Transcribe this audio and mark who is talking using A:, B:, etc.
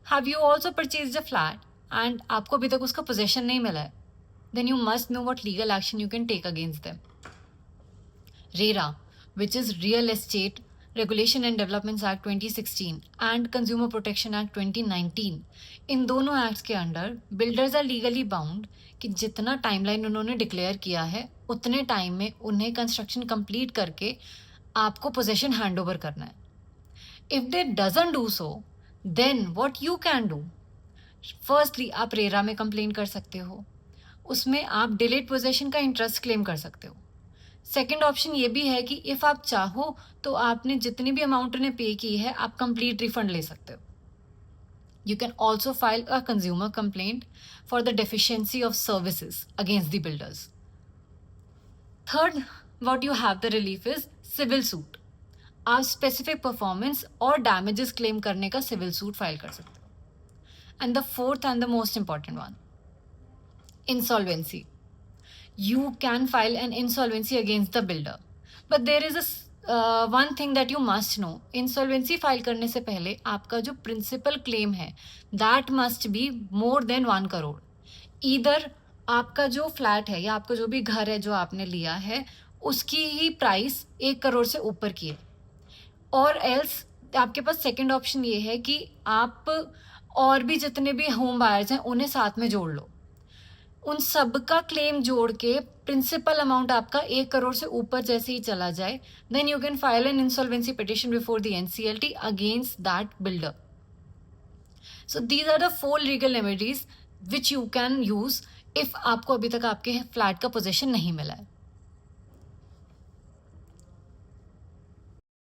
A: Have you also purchase the flat and आपको अभी तक उसका पोजेशन नहीं मिला है, then you must know what legal action you can take against them. RERA, which is Real Estate Regulation and Developments Act 2016 and Consumer Protection Act 2019, इन दोनों acts के under builders are legally bound कि जितना timeline उन्होंने declare किया है उतने time में उन्हें कंस्ट्रक्शन कंप्लीट करके आपको पोजेशन हैंड ओवर करना है. If they doesn't do so, then what you can do, firstly आप रेरा में कंप्लेन कर सकते हो, उसमें आप डिलेड पोजेशन का इंटरेस्ट क्लेम कर सकते हो. सेकेंड ऑप्शन ये भी है कि इफ़ आप चाहो तो आपने जितनी भी अमाउंट उन्हें पे की है आप कंप्लीट रिफंड ले सकते हो. You can also file a consumer complaint for the deficiency of services against the builders. Third, what you have the relief is civil suit. आप स्पेसिफिक परफॉर्मेंस और डैमेजेस क्लेम करने का सिविल सूट फाइल कर सकते हो. And the fourth and the most important one, insolvency. You can file an insolvency against the builder, but there is one thing that you must know. Insolvency file करने से पहले आपका जो principal claim है that must be more than 1 crore. Either आपका जो flat है या आपका जो भी घर है जो आपने लिया है उसकी ही प्राइस 1 करोड़ से ऊपर की है, और एल्स आपके पास सेकेंड ऑप्शन ये है कि आप और भी जितने भी होम बायर्स हैं उन्हें साथ में जोड़ लो. उन सब का क्लेम जोड़ के प्रिंसिपल अमाउंट आपका 1 करोड़ से ऊपर जैसे ही चला जाए, then you can file an insolvency petition before the NCLT against that builder. So these are the 4 legal remedies which you can use if आपको अभी तक आपके फ्लैट का पोजेशन नहीं मिला है.